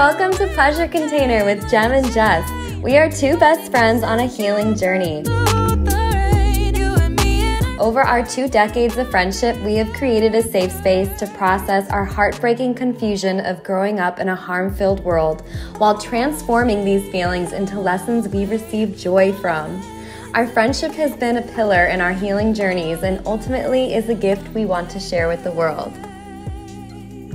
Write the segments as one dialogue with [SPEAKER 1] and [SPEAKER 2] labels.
[SPEAKER 1] welcome to Pleasure Container with Jem and Jess. We are two best friends on a healing journey. Over our 2 decades of friendship, we have created a safe space to process our heartbreaking confusion of growing up in a harm-filled world while transforming these feelings into lessons we receive joy from. Our friendship has been a pillar in our healing journeys and ultimately is a gift we want to share with the world.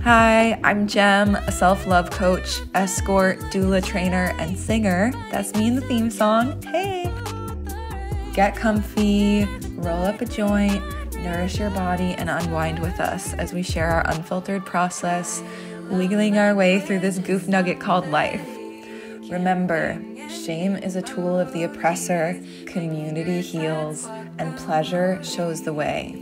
[SPEAKER 2] Hi, I'm Jem, a self-love coach, escort, doula trainer, and singer. That's me in the theme song. Hey! Get comfy, roll up a joint, nourish your body, and unwind with us as we share our unfiltered process, wiggling our way through this goof nugget called life. Remember, shame is a tool of the oppressor, community heals, and pleasure shows the way.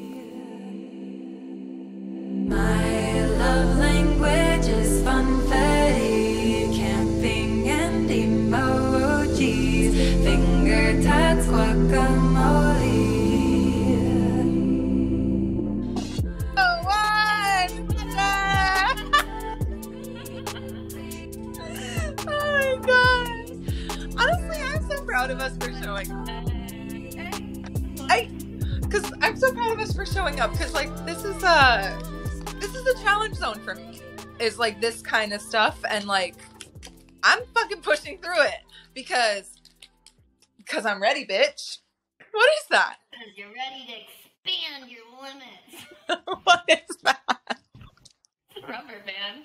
[SPEAKER 3] My love language is funfetti, camping and emojis, finger tats, guacamole. Oh, what? Oh my god! Honestly, I'm so proud of us for showing up. I'm so proud of us for showing up because, like, this is a challenge zone for me. Is like this kind of stuff, and like I'm fucking pushing through it because I'm ready, bitch. What is that?
[SPEAKER 4] Because you're ready to expand your limits.
[SPEAKER 3] What is that?
[SPEAKER 4] Rubber band.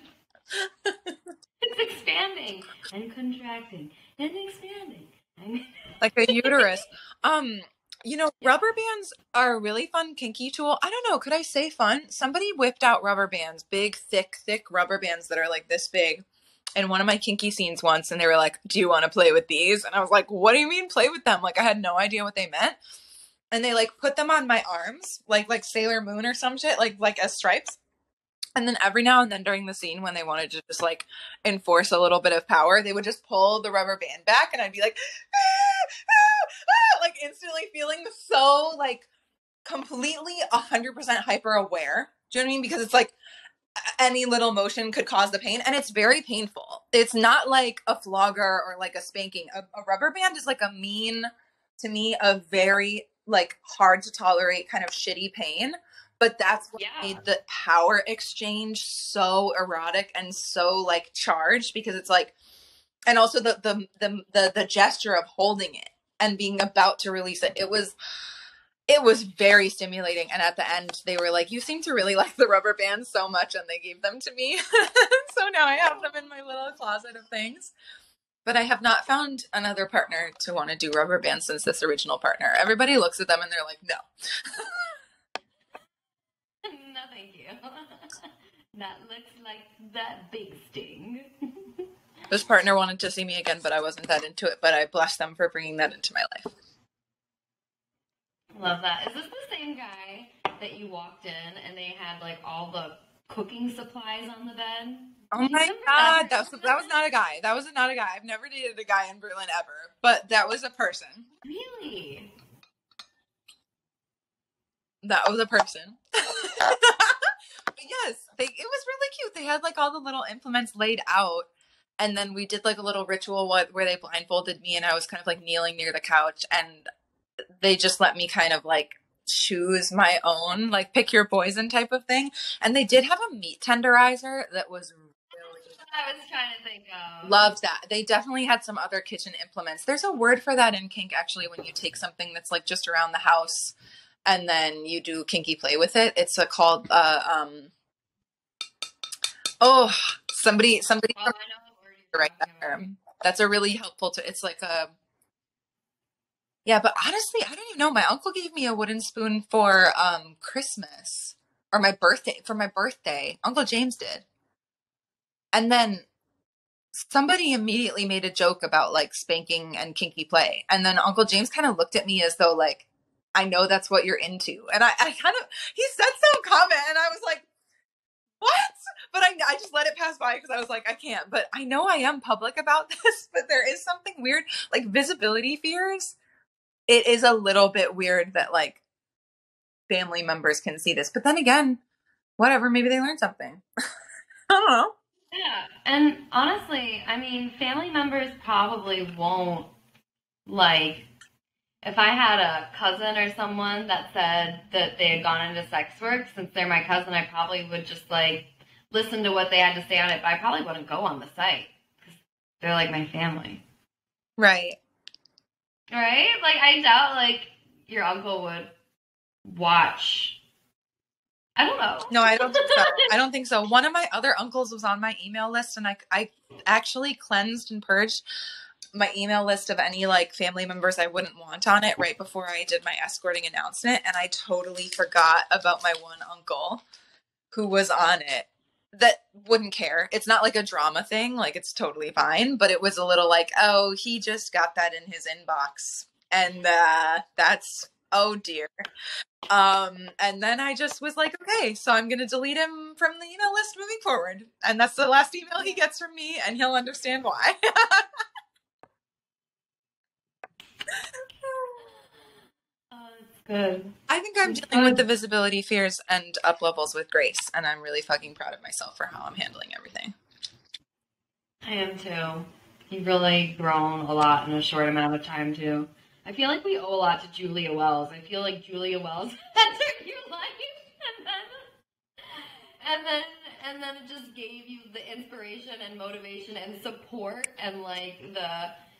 [SPEAKER 4] It's expanding and contracting and expanding.
[SPEAKER 3] Like a uterus. Rubber bands are a really fun kinky tool. I don't know, could I say fun? Somebody whipped out rubber bands, big, thick rubber bands that are like this big in one of my kinky scenes once, and they were like, do you want to play with these? And I was like, what do you mean play with them? Like, I had no idea what they meant. And they like put them on my arms, like Sailor Moon or some shit, like as stripes. And then every now and then during the scene when they wanted to just like enforce a little bit of power, they would just pull the rubber band back and I'd be like, like instantly feeling so like completely 100% hyper aware. Do you know what I mean? Because it's like any little motion could cause the pain and it's very painful. It's not like a flogger or like a spanking. A rubber band is like to me, a very like hard to tolerate kind of shitty pain. But that's what made the power exchange so erotic and so like charged, because it's like, and also the gesture of holding it and being about to release it. It was very stimulating. And at the end, they were like, you seem to really like the rubber bands so much. And they gave them to me. So now I have them in my little closet of things. But I have not found another partner to want to do rubber bands since this original partner. Everybody looks at them and they're like, no.
[SPEAKER 4] No, thank you. That looks like that big sting.
[SPEAKER 3] This partner wanted to see me again, but I wasn't that into it. But I bless them for bringing that into my life.
[SPEAKER 4] Love that. Is this the same guy that you walked in and they had like all the cooking supplies on the bed?
[SPEAKER 3] Oh my god, that was not a guy. That was not a guy. I've never dated a guy in Berlin ever, but that was a person.
[SPEAKER 4] Really?
[SPEAKER 3] That was a person. Yes, it was really cute. They had like all the little implements laid out, and then we did like a little ritual where they blindfolded me and I was kind of like kneeling near the couch, and they just let me kind of like choose my own like pick your poison type of thing. And they did have a meat tenderizer that was really
[SPEAKER 4] I was trying to think of.
[SPEAKER 3] Loved that. They definitely had some other kitchen implements. There's a word for that in kink actually, when you take something that's like just around the house and then you do kinky play with it. It's called somebody right there. That's a really helpful it's like a but honestly, I don't even know. My uncle gave me a wooden spoon for Christmas or for my birthday. Uncle James did. And then somebody immediately made a joke about like spanking and kinky play. And then Uncle James kind of looked at me as though like, I know that's what you're into. And I kind of, he said some comment and I was like, what? But I just let it pass by because I was like, I can't. But I know I am public about this, but there is something weird, like visibility fears. It is a little bit weird that like family members can see this. But then again, whatever, maybe they learned something. I don't know.
[SPEAKER 4] Yeah. And honestly, I mean, family members probably won't like if I had a cousin or someone that said that they had gone into sex work, since they're my cousin, I probably would just like listen to what they had to say on it, but I probably wouldn't go on the site because they're like my family.
[SPEAKER 3] Right.
[SPEAKER 4] Right? Like, I doubt like your uncle would watch. I don't know.
[SPEAKER 3] No, I don't think so. I don't think so. One of my other uncles was on my email list, and I actually cleansed and purged my email list of any like family members I wouldn't want on it right before I did my escorting announcement, and I totally forgot about my one uncle who was on it that wouldn't care. It's not like a drama thing, like it's totally fine, but it was a little like, oh, he just got that in his inbox, and that's, oh dear. And then I just was like, okay, so I'm going to delete him from the email list moving forward. And that's the last email he gets from me, and he'll understand why.
[SPEAKER 4] It's good.
[SPEAKER 3] I think I'm dealing with the visibility fears and up levels with grace, and I'm really fucking proud of myself for how I'm handling everything.
[SPEAKER 4] I am too. You've really grown a lot in a short amount of time too. I feel like we owe a lot to Julia Wells. I feel like Julia Wells entered your life and then it just gave you the inspiration and motivation and support and like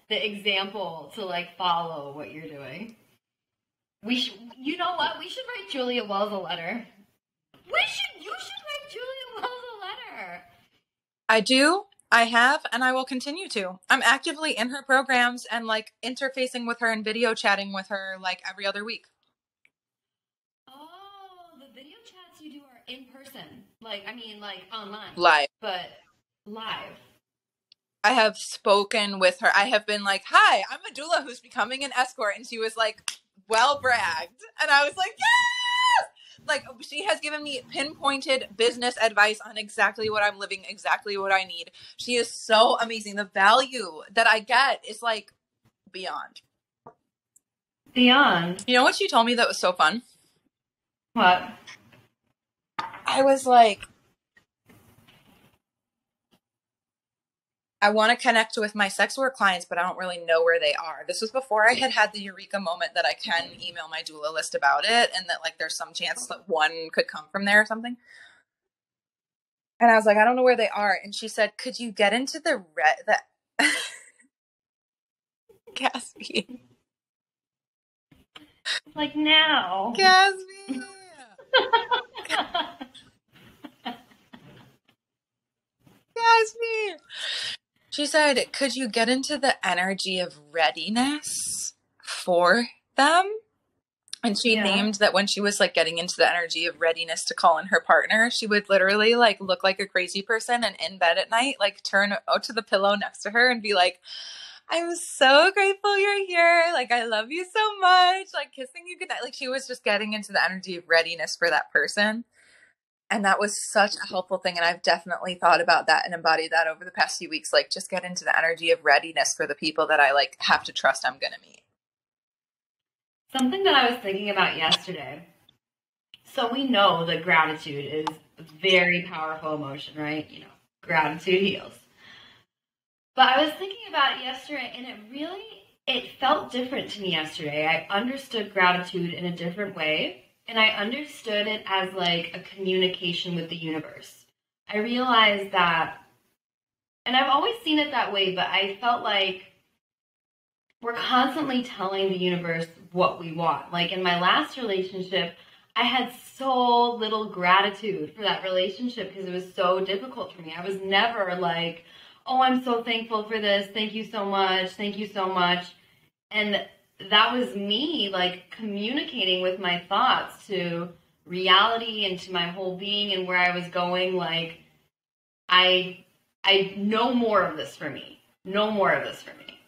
[SPEAKER 4] the example to like follow what you're doing. You know what? We should write Julia Wells a letter. You should write Julia Wells a letter.
[SPEAKER 3] I do. I have, and I will continue to. I'm actively in her programs and like interfacing with her and video chatting with her like every other week.
[SPEAKER 4] Oh, the video chats you do are in person. Like, I mean, like online.
[SPEAKER 3] Live.
[SPEAKER 4] But live.
[SPEAKER 3] I have spoken with her. I have been like, hi, I'm a doula who's becoming an escort. And she was like, well bragged. And I was like, yes! Like, she has given me pinpointed business advice on exactly what I'm living, exactly what I need. She is so amazing. The value that I get is like beyond.
[SPEAKER 4] Beyond.
[SPEAKER 3] You know what she told me that was so fun?
[SPEAKER 4] What?
[SPEAKER 3] I was like, I want to connect with my sex work clients, but I don't really know where they are. This was before I had the eureka moment that I can email my doula list about it, and that like there's some chance that one could come from there or something. And I was like, I don't know where they are. And she said, could you get into the Gatsby.
[SPEAKER 4] Like now.
[SPEAKER 3] Gatsby. Gatsby. She said, could you get into the energy of readiness for them? And she named that when she was like getting into the energy of readiness to call in her partner, she would literally like look like a crazy person and in bed at night, like turn out to the pillow next to her and be like, I'm so grateful you're here. Like, I love you so much. Like kissing you goodnight. Like she was just getting into the energy of readiness for that person. And that was such a helpful thing. And I've definitely thought about that and embodied that over the past few weeks. Like just get into the energy of readiness for the people that I like have to trust I'm going to meet.
[SPEAKER 4] Something that I was thinking about yesterday. So we know that gratitude is a very powerful emotion, right? You know, gratitude heals. But I was thinking about it yesterday and it felt different to me yesterday. I understood gratitude in a different way. And I understood it as like a communication with the universe. I realized that, and I've always seen it that way, but I felt like we're constantly telling the universe what we want. Like in my last relationship, I had so little gratitude for that relationship because it was so difficult for me. I was never like, oh, I'm so thankful for this. Thank you so much. Thank you so much. And that was me like communicating with my thoughts to reality and to my whole being and where I was going. Like, I no more of this for me. No more of this for me.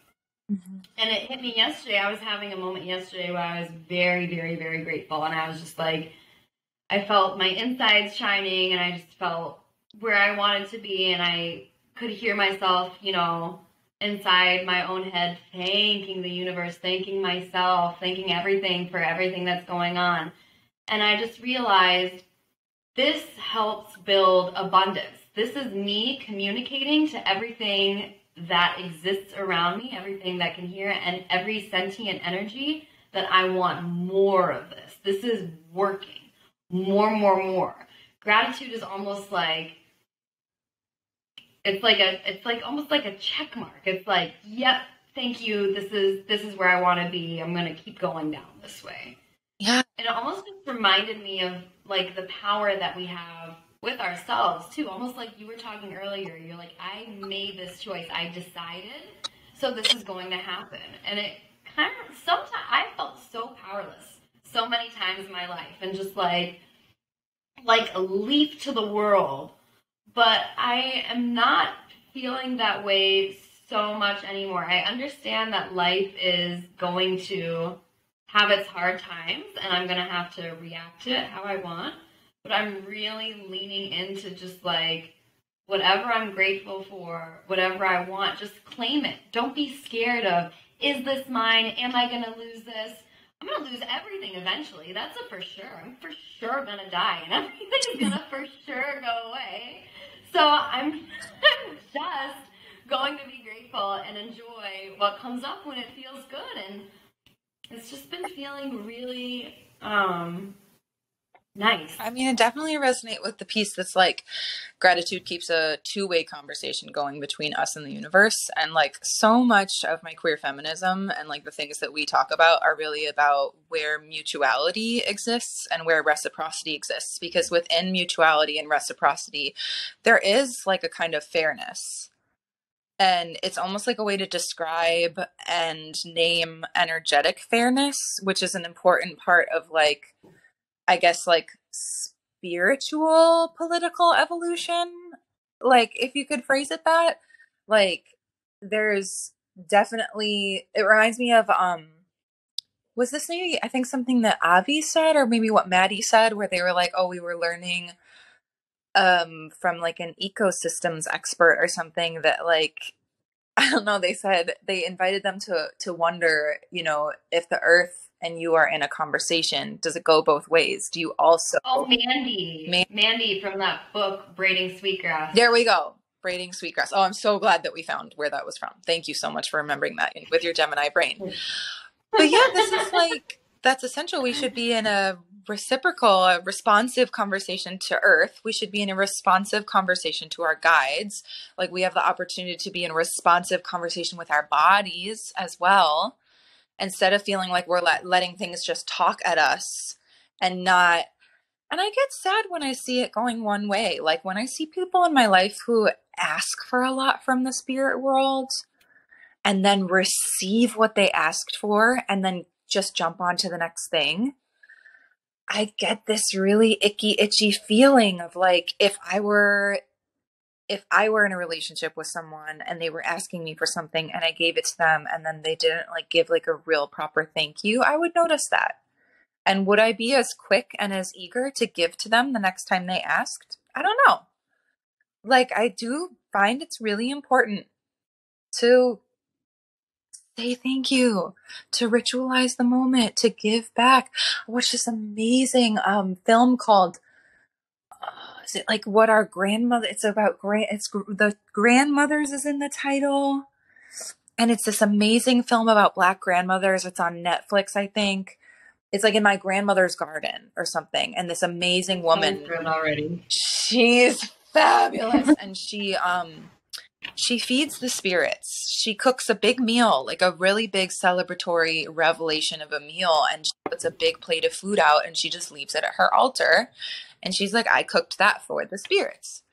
[SPEAKER 4] Mm-hmm. And it hit me yesterday. I was having a moment yesterday where I was very, very, very grateful. And I was just like, I felt my insides shining and I just felt where I wanted to be. And I could hear myself, you know, inside my own head, thanking the universe, thanking myself, thanking everything for everything that's going on. And I just realized this helps build abundance. This is me communicating to everything that exists around me, everything that can hear, and every sentient energy that I want more of this. This is working. More. Gratitude is almost like, it's like almost like a check mark. It's like, yep, thank you. This is where I want to be. I'm going to keep going down this way.
[SPEAKER 3] Yeah.
[SPEAKER 4] And it almost just reminded me of like the power that we have with ourselves too. Almost like you were talking earlier. You're like, I made this choice. I decided. So this is going to happen. And it kind of, sometimes I felt so powerless so many times in my life and just like a leaf to the world. But I am not feeling that way so much anymore. I understand that life is going to have its hard times and I'm going to have to react to it how I want. But I'm really leaning into just like whatever I'm grateful for, whatever I want, just claim it. Don't be scared of, is this mine? Am I going to lose this? I'm going to lose everything eventually. That's a for sure. I'm for sure going to die and everything's going to for sure go away. So I'm just going to be grateful and enjoy what comes up when it feels good. And it's just been feeling really nice.
[SPEAKER 3] I mean, I definitely resonate with the piece that's like gratitude keeps a two-way conversation going between us and the universe. And like so much of my queer feminism and like the things that we talk about are really about where mutuality exists and where reciprocity exists. Because within mutuality and reciprocity, there is like a kind of fairness. And it's almost like a way to describe and name energetic fairness, which is an important part of like, I guess, like spiritual political evolution. Like, if you could phrase it that, like, there's definitely, it reminds me of, was this maybe, I think something that Avi said, or maybe what Maddie said, where they were like, oh, we were learning from like an ecosystems expert or something that like, I don't know, they said they invited them to wonder, you know, if the earth and you are in a conversation, does it go both ways? Do you also...
[SPEAKER 4] Oh, Mandy from that book, Braiding Sweetgrass.
[SPEAKER 3] There we go. Braiding Sweetgrass. Oh, I'm so glad that we found where that was from. Thank you so much for remembering that with your Gemini brain. But yeah, this is like, that's essential. We should be in a reciprocal, a responsive conversation to Earth. We should be in a responsive conversation to our guides. Like we have the opportunity to be in a responsive conversation with our bodies as well, instead of feeling like we're letting things just talk at us and not. And I get sad when I see it going one way. Like when I see people in my life who ask for a lot from the spirit world and then receive what they asked for and then just jump on to the next thing. I get this really icky, itchy feeling of like, if I were in a relationship with someone and they were asking me for something and I gave it to them and then they didn't like give like a real proper thank you, I would notice that. And would I be as quick and as eager to give to them the next time they asked? I don't know. Like I do find it's really important to say thank you, to ritualize the moment, to give back. I watched this amazing film called is it like what our grandmother, it's about the grandmothers is in the title. And it's this amazing film about Black grandmothers. It's on Netflix, I think. It's like in my grandmother's garden or something. And this amazing woman,
[SPEAKER 4] already.
[SPEAKER 3] She's fabulous. And she feeds the spirits. She cooks a big meal, like a really big celebratory revelation of a meal. And she puts a big plate of food out and she just leaves it at her altar. And she's like, I cooked that for the spirits.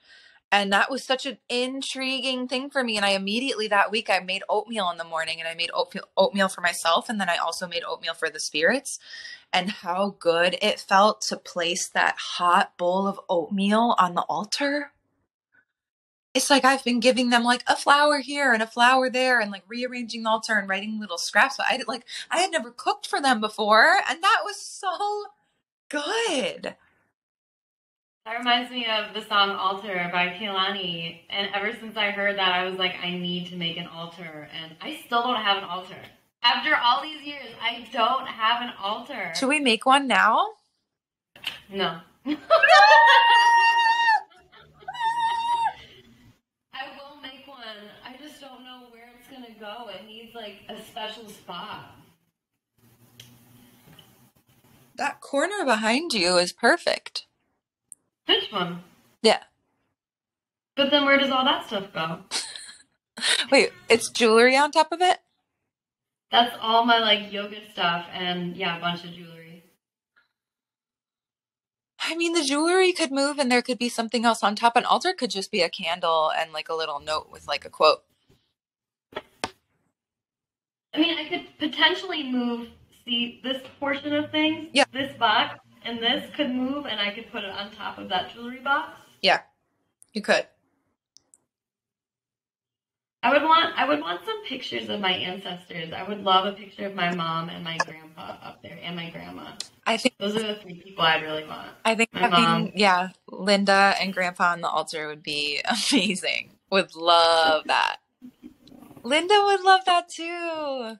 [SPEAKER 3] And that was such an intriguing thing for me. And I immediately that week, I made oatmeal in the morning and I made oatmeal for myself. And then I also made oatmeal for the spirits. And how good it felt to place that hot bowl of oatmeal on the altar. It's like I've been giving them like a flower here and a flower there and like rearranging the altar and writing little scraps. I had never cooked for them before. And that was so good.
[SPEAKER 4] That reminds me of the song Altar by Kehlani. And ever since I heard that, I was like, I need to make an altar. And I still don't have an altar. After all these years, I don't have an altar.
[SPEAKER 3] Should we make one now?
[SPEAKER 4] No. like a special spot.
[SPEAKER 3] That corner behind you is perfect.
[SPEAKER 4] Which one?
[SPEAKER 3] Yeah.
[SPEAKER 4] But then where does all that stuff go?
[SPEAKER 3] Wait, it's jewelry on top of it?
[SPEAKER 4] That's all my like yoga stuff and yeah, a bunch of jewelry.
[SPEAKER 3] I mean, the jewelry could move and there could be something else on top. An altar could just be a candle and like a little note with like a quote.
[SPEAKER 4] I mean, I could potentially move, see, this portion of things,
[SPEAKER 3] Yeah.
[SPEAKER 4] this box, and this could move, and I could put it on top of that jewelry box.
[SPEAKER 3] Yeah, you could.
[SPEAKER 4] I would want some pictures of my ancestors. I would love a picture of my mom and my grandpa up there, and my grandma.
[SPEAKER 3] I think
[SPEAKER 4] Those are the 3 people I'd really want.
[SPEAKER 3] I think
[SPEAKER 4] My
[SPEAKER 3] having
[SPEAKER 4] mom.
[SPEAKER 3] yeah, Linda and Grandpa on the altar would be amazing. Would love that. Linda would love that too.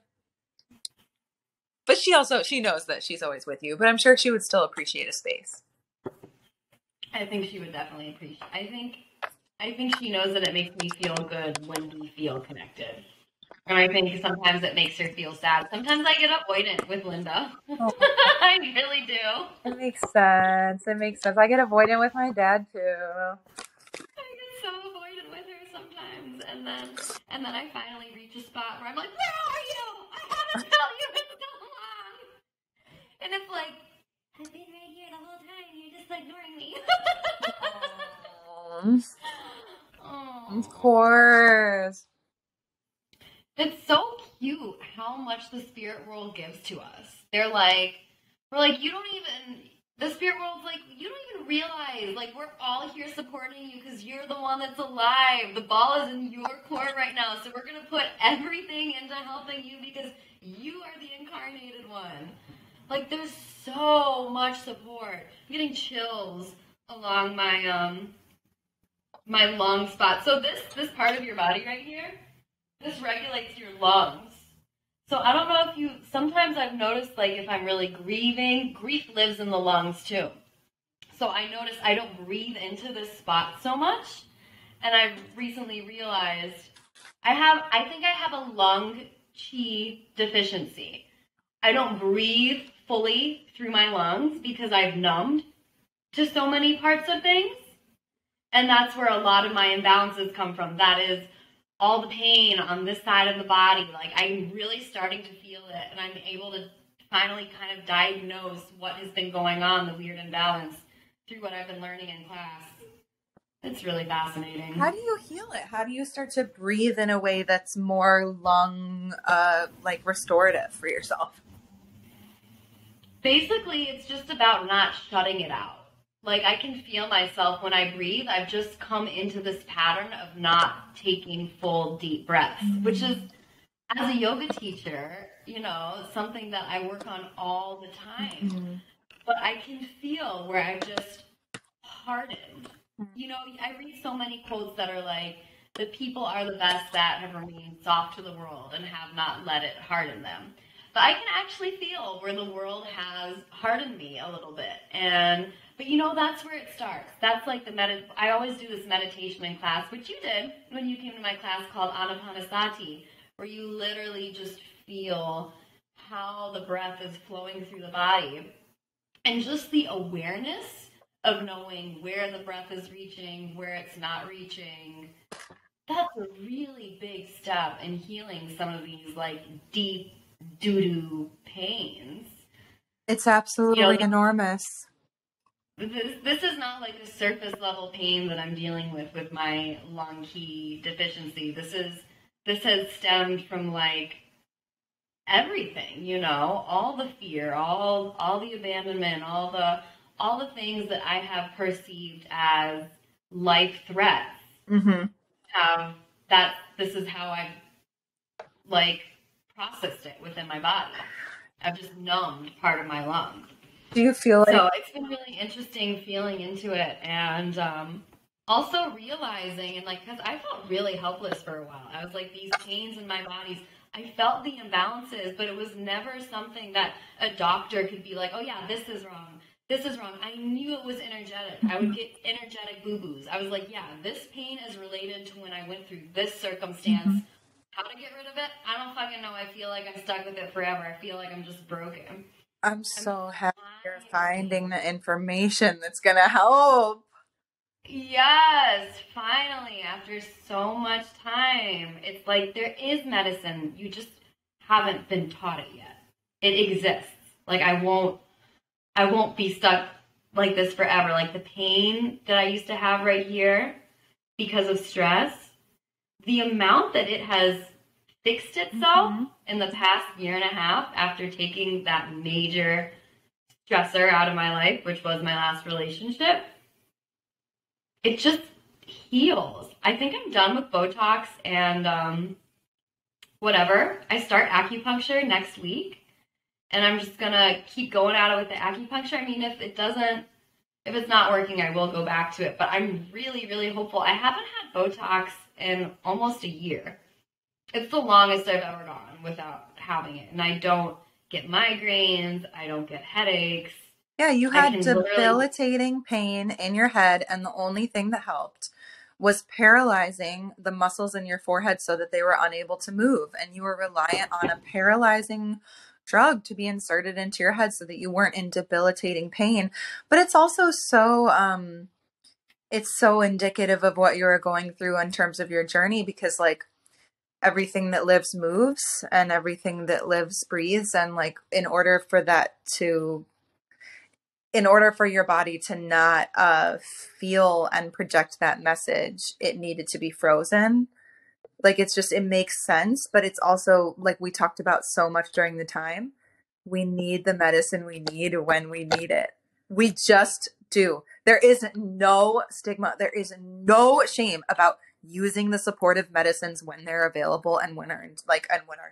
[SPEAKER 3] But she knows that she's always with you, but I'm sure she would still appreciate a space.
[SPEAKER 4] I think she would definitely appreciate. I think she knows that it makes me feel good when we feel connected. And I think sometimes it makes her feel sad. Sometimes I get avoidant with Linda.
[SPEAKER 3] Oh.
[SPEAKER 4] I really do.
[SPEAKER 3] It makes sense. It makes sense. I get avoidant with my dad too.
[SPEAKER 4] I get so avoidant with her sometimes. And then I finally reach a spot where I'm like, where are you? I haven't felt you in so long. And it's like, I've been right here the whole time. You're just ignoring me.
[SPEAKER 3] Of course.
[SPEAKER 4] It's so cute how much the spirit world gives to us. We're like, the spirit world's like, you don't even realize, like, we're all here supporting you because you're the one that's alive. The ball is in your court right now, so we're going to put everything into helping you because you are the incarnated one. Like, there's so much support. I'm getting chills along my, my lung spot. So this part of your body right here, this regulates your lungs. So I don't know if you, sometimes I've noticed like if I'm really grieving, grief lives in the lungs too. So I notice I don't breathe into this spot so much. And I recently realized I think I have a lung chi deficiency. I don't breathe fully through my lungs because I've numbed to so many parts of things. And that's where a lot of my imbalances come from. That is all the pain on this side of the body. Like, I'm really starting to feel it, and I'm able to finally kind of diagnose what has been going on, the weird imbalance, through what I've been learning in class. It's really fascinating.
[SPEAKER 3] How do you heal it? How do you start to breathe in a way that's more lung, like restorative for yourself?
[SPEAKER 4] Basically, it's just about not shutting it out. Like, I can feel myself when I breathe. I've just come into this pattern of not taking full deep breaths, which is, as a yoga teacher, you know, something that I work on all the time. Mm-hmm. But I can feel where I've just hardened. You know, I read so many quotes that are like, the people are the best that have remained soft to the world and have not let it harden them. But I can actually feel where the world has hardened me a little bit. But you know, that's where it starts. That's like I always do this meditation in class, which you did when you came to my class called Anapanasati, where you literally just feel how the breath is flowing through the body. And just the awareness of knowing where the breath is reaching, where it's not reaching. That's a really big step in healing some of these like deep doo-doo pains.
[SPEAKER 3] It's absolutely enormous.
[SPEAKER 4] This is not like a surface level pain that I'm dealing with my lung qi deficiency. This has stemmed from like everything, you know, all the fear, all the abandonment, all the things that I have perceived as life threats. Mm-hmm. This is how I've like processed it within my body. I've just numbed part of my lungs.
[SPEAKER 3] Do you feel like...
[SPEAKER 4] So it's been really interesting feeling into it and also realizing, and like, because I felt really helpless for a while. I was like, these pains in my bodies, I felt the imbalances, but it was never something that a doctor could be like, oh yeah, this is wrong. This is wrong. I knew it was energetic. I would get energetic boo-boos. I was like, yeah, this pain is related to when I went through this circumstance How to get rid of it? I don't fucking know. I feel like I'm stuck with it forever. I feel like I'm just broken.
[SPEAKER 3] I'm so happy you're finding the information that's gonna help.
[SPEAKER 4] Yes, finally, after so much time. It's like there is medicine. You just haven't been taught it yet. It exists. Like I won't be stuck like this forever. Like the pain that I used to have right here because of stress, the amount that it has fixed itself in the past year and a half after taking that major stressor out of my life, which was my last relationship, it just heals. I think I'm done with Botox and whatever. I start acupuncture next week, and I'm just gonna keep going at it with the acupuncture. I mean, if it's not working, I will go back to it, but I'm really, really hopeful. I haven't had Botox in almost a year. It's the longest I've ever gone without having it, and I don't get migraines. I don't get headaches.
[SPEAKER 3] Yeah, you had debilitating pain in your head, and the only thing that helped was paralyzing the muscles in your forehead so that they were unable to move, and you were reliant on a paralyzing drug to be inserted into your head so that you weren't in debilitating pain. But it's also it's so indicative of what you were going through in terms of your journey, because like everything that lives moves and everything that lives breathes, and like in order for your body to not feel and project that message, it needed to be frozen. Like it makes sense, but it's also like we talked about so much during the time. We need the medicine we need when we need it. We just do. There is no stigma. There is no shame about using the supportive medicines when they're available and when our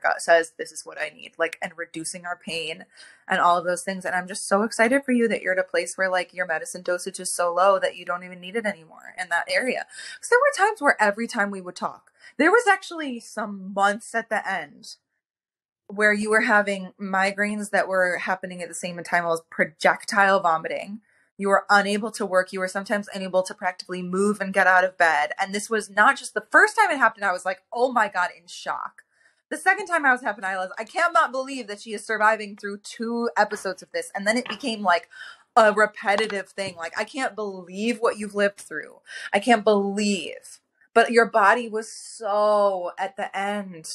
[SPEAKER 3] gut says this is what I need, like, and reducing our pain and all of those things. And I'm just so excited for you that you're at a place where like your medicine dosage is so low that you don't even need it anymore in that area. Because there were times where every time we would talk, there was actually some months at the end where you were having migraines that were happening at the same time as projectile vomiting. You were unable to work. You were sometimes unable to practically move and get out of bed. And this was not just the first time it happened. I was like, oh my God, in shock. The second time I was happening, I was, I cannot believe that she is surviving through 2 episodes of this. And then it became like a repetitive thing. Like, I can't believe what you've lived through. I can't believe. But your body was so at the end.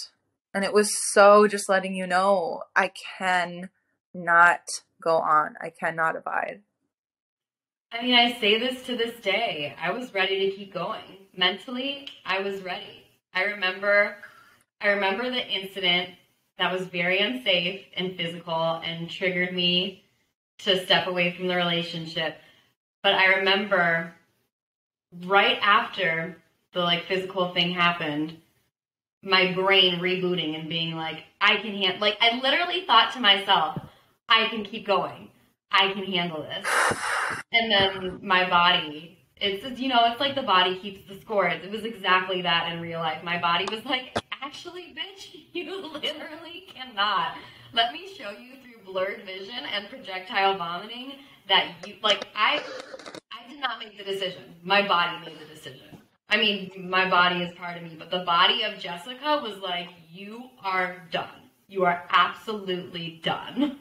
[SPEAKER 3] And it was so just letting you know, I cannot go on. I cannot abide.
[SPEAKER 4] I mean, I say this to this day. I was ready to keep going. Mentally, I was ready. I remember the incident that was very unsafe and physical and triggered me to step away from the relationship. But I remember right after the like physical thing happened, my brain rebooting and being like, I can handle, like, I literally thought to myself, I can keep going. I can handle this. And then my body, it's like the body keeps the score. It was exactly that in real life. My body was like, actually, bitch, you literally cannot. Let me show you through blurred vision and projectile vomiting that you, like, I did not make the decision. My body made the decision. I mean, my body is part of me, but the body of Jessica was like, you are done. You are absolutely done.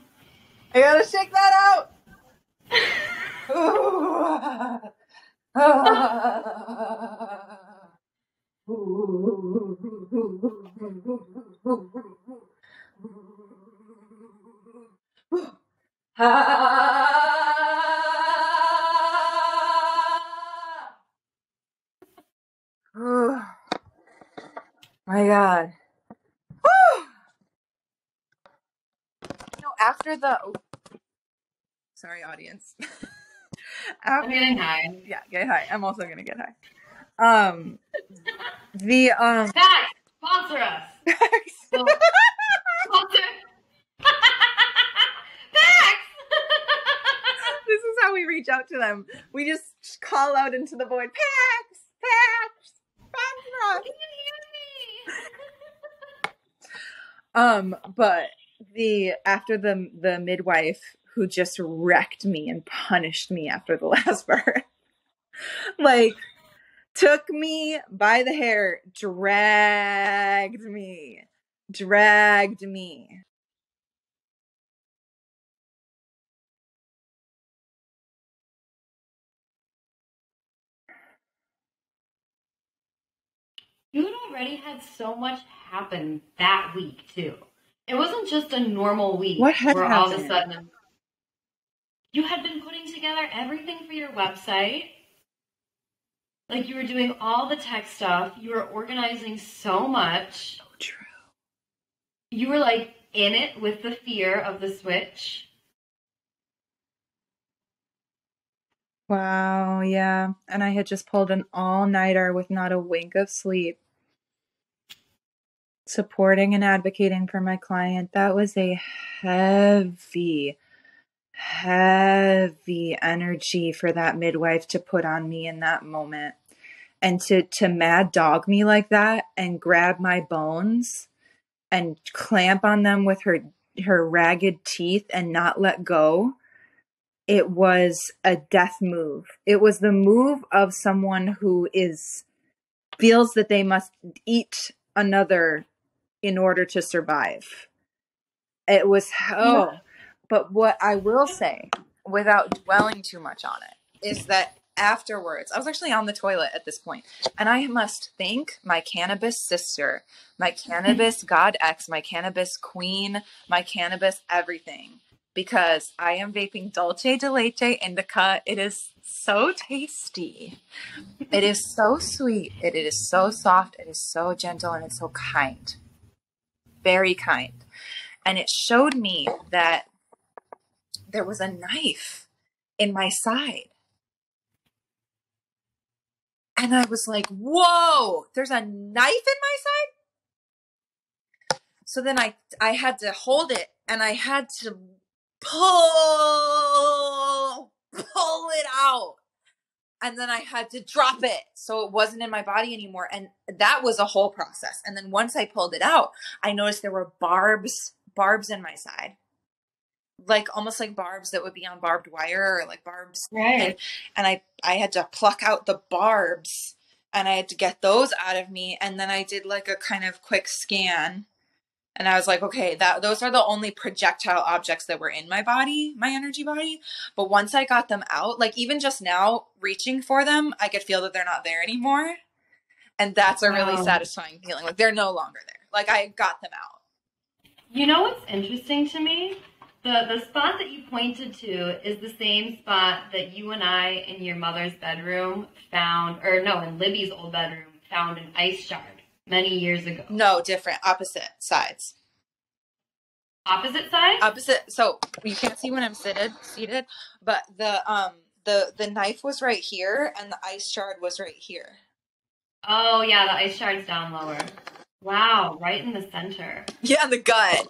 [SPEAKER 3] I gotta shake that out. My God. After the sorry, audience.
[SPEAKER 4] I'm getting high.
[SPEAKER 3] Yeah, get high. I'm also gonna get high.
[SPEAKER 4] Pax, sponsor us. Well, sponsor. Pax.
[SPEAKER 3] This is how we reach out to them. We just call out into the void. Pax, sponsor us.
[SPEAKER 4] Can you hear me?
[SPEAKER 3] But after the midwife who just wrecked me and punished me after the last birth, like,
[SPEAKER 2] took me by the hair, dragged me.
[SPEAKER 4] You had already had so much happen that week, too. It wasn't just a normal week
[SPEAKER 2] What had
[SPEAKER 4] where all of a
[SPEAKER 2] happened?
[SPEAKER 4] sudden you had been putting together everything for your website. Like, you were doing all the tech stuff. You were organizing so much.
[SPEAKER 2] So true.
[SPEAKER 4] You were, like, in it with the fear of the switch.
[SPEAKER 2] Wow, yeah. And I had just pulled an all-nighter with not a wink of sleep, supporting and advocating for my client. That was a heavy energy for that midwife to put on me in that moment. And to mad dog me like that and grab my bones and clamp on them with her ragged teeth and not let go. It was a death move. It was the move of someone who feels that they must eat another in order to survive. It was, but what I will say, without dwelling too much on it, is that afterwards, I was actually on the toilet at this point, and I must thank my cannabis sister, my cannabis god X, my cannabis queen, my cannabis everything, because I am vaping Dulce de Leche Indica. It is so tasty. It is so sweet. It is so soft. It is so gentle, and it's so kind. Very kind. And it showed me that there was a knife in my side. And I was like, whoa, there's a knife in my side? So then I had to hold it, and I had to pull it out. And then I had to drop it so it wasn't in my body anymore. And that was a whole process. And then once I pulled it out, I noticed there were barbs in my side. Like almost like barbs that would be on barbed wire, or like barbs.
[SPEAKER 4] Right.
[SPEAKER 2] And I had to pluck out the barbs, and I had to get those out of me. And then I did like a kind of quick scan, and I was like, okay, those are the only projectile objects that were in my body, my energy body. But once I got them out, like even just now reaching for them, I could feel that they're not there anymore. And that's a really satisfying feeling. Like they're no longer there. Like I got them out.
[SPEAKER 4] You know what's interesting to me? The spot that you pointed to is the same spot that you and I in your mother's bedroom found, or no, in Libby's old bedroom, found an ice shard many years ago.
[SPEAKER 2] No, different, opposite sides.
[SPEAKER 4] Opposite sides?
[SPEAKER 2] Opposite. So you can't see when I'm seated, but the knife was right here, and the ice shard was right here.
[SPEAKER 4] Oh yeah, the ice shard's down lower. Wow, right in the center.
[SPEAKER 2] Yeah, the gut.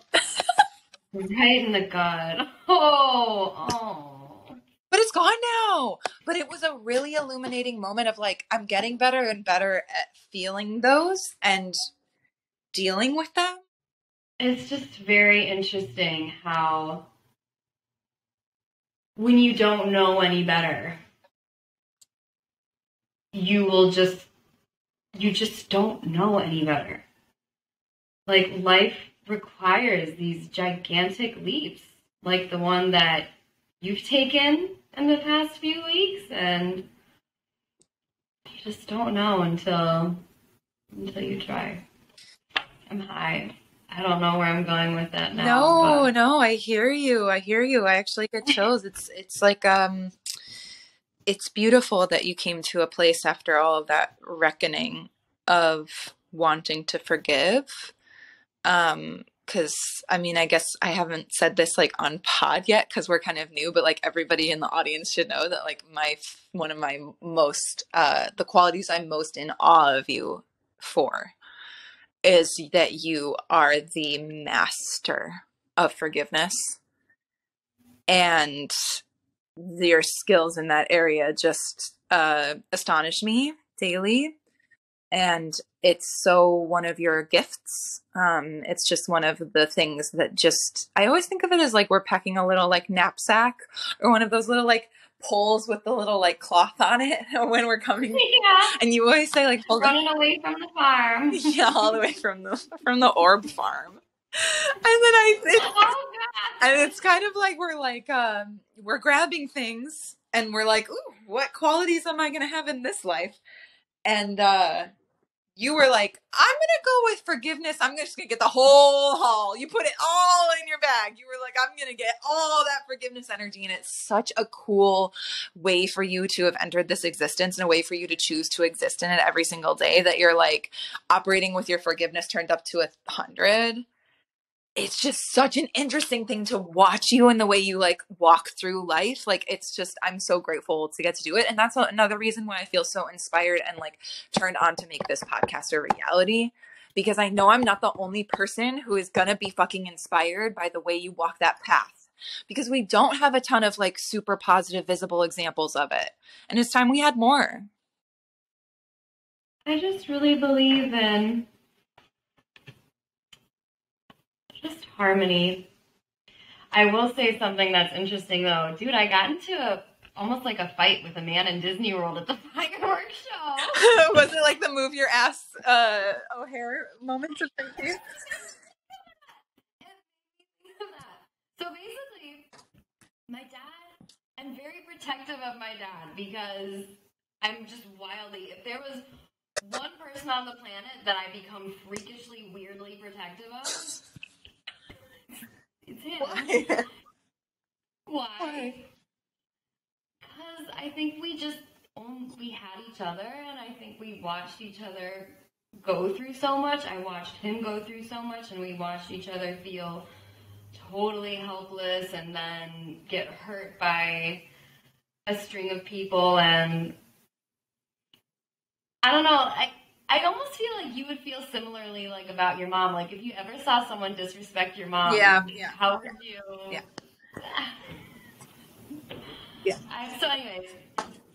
[SPEAKER 4] Right in the gut. Oh.
[SPEAKER 2] But it's gone now. But it was a really illuminating moment of like, I'm getting better and better at feeling those and dealing with them.
[SPEAKER 4] It's just very interesting how when you don't know any better, you just don't know any better. Like life requires these gigantic leaps, like the one that you've taken in the past few weeks, and you just don't know until you try. I'm high. I don't know where I'm going with that now.
[SPEAKER 2] No, I hear you. I actually get chills. It's like it's beautiful that you came to a place after all of that reckoning of wanting to forgive. Because I mean, I guess I haven't said this like on pod yet because we're kind of new, but like everybody in the audience should know that like one of my most the qualities I'm most in awe of you for is that you are the master of forgiveness, and your skills in that area just astonish me daily. And it's so one of your gifts. It's just one of the things that I always think of it as like we're packing a little like knapsack or one of those little like
[SPEAKER 3] poles with the little like cloth on it when we're coming.
[SPEAKER 4] Yeah.
[SPEAKER 3] And you always say like,
[SPEAKER 4] running away from the farm.
[SPEAKER 3] Yeah, all the way from the orb farm. And then it's kind of like we're grabbing things and we're like, ooh, what qualities am I gonna have in this life? And you were like, I'm gonna go with forgiveness. I'm just gonna get the whole haul. You put it all in your bag. You were like, I'm gonna get all that forgiveness energy. And it's such a cool way for you to have entered this existence and a way for you to choose to exist in it every single day, that you're like operating with your forgiveness turned up to 100. It's just such an interesting thing to watch you and the way you like walk through life. Like, it's just, I'm so grateful to get to do it. And that's another reason why I feel so inspired and like turned on to make this podcast a reality, because I know I'm not the only person who is going to be fucking inspired by the way you walk that path, because we don't have a ton of like super positive, visible examples of it. And it's time we had more.
[SPEAKER 4] I just really believe in just harmony. I will say something that's interesting though. Dude, I got into almost like a fight with a man in Disney World at the fireworks show.
[SPEAKER 3] Was it like the move your ass O'Hare moment of thinking?
[SPEAKER 4] So basically, my dad, I'm very protective of my dad because I'm just wildly, if there was one person on the planet that I become freakishly, weirdly protective of, it's him. Why? Because I think we had each other, and I think we watched each other go through so much. I watched him go through so much, and we watched each other feel totally helpless and then get hurt by a string of people. And I don't know, I almost feel like you would feel similarly like about your mom. Like if you ever saw someone disrespect your mom, how would you?
[SPEAKER 3] Yeah.
[SPEAKER 4] So anyways,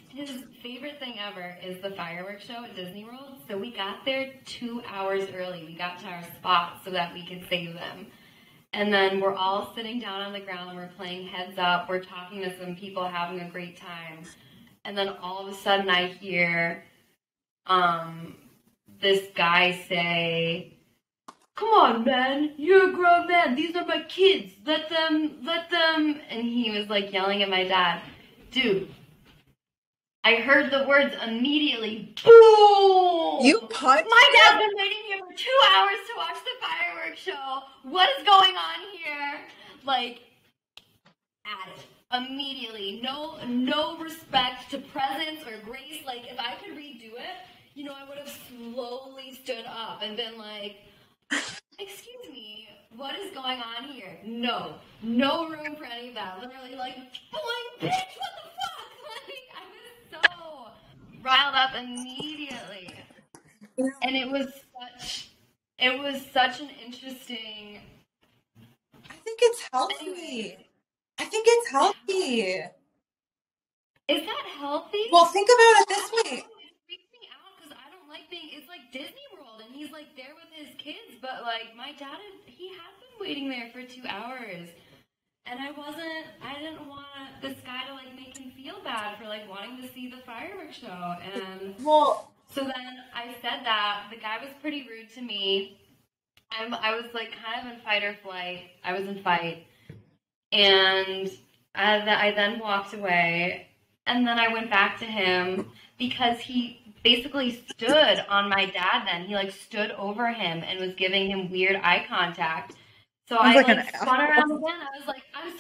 [SPEAKER 4] his favorite thing ever is the fireworks show at Disney World. So we got there 2 hours early. We got to our spot so that we could save them. And then we're all sitting down on the ground and we're playing heads up. We're talking to some people, having a great time. And then all of a sudden I hear this guy say, "Come on, man, you're a grown man. These are my kids. Let them. And he was like yelling at my dad. Dude, I heard the words immediately. Boom!
[SPEAKER 3] You punched
[SPEAKER 4] My dad's been waiting here for 2 hours to watch the fireworks show. What is going on here? Like, at it. Immediately. No respect to presence or grace. Like, if I could redo it, you know, I would have slowly stood up and been like, excuse me, what is going on here? No room for any of that. Literally like, boing, bitch, what the fuck? Like, I was so riled up immediately. And it was such an interesting.
[SPEAKER 3] I think it's healthy.
[SPEAKER 4] Anyway.
[SPEAKER 3] I think it's healthy.
[SPEAKER 4] Is that healthy?
[SPEAKER 3] Well, think about it this way.
[SPEAKER 4] It freaks me out because I don't like being. It's like Disney World, and he's like there with his kids, but like my dad, he had been waiting there for 2 hours, and I didn't want this guy to like make him feel bad for like wanting to see the fireworks show, and so then I said that the guy was pretty rude to me. I was like kind of in fight or flight. I was in fight, and I then walked away, and then I went back to him because he basically stood on my dad then. He like stood over him and was giving him weird eye contact. So I like spun around again. I was like, I'm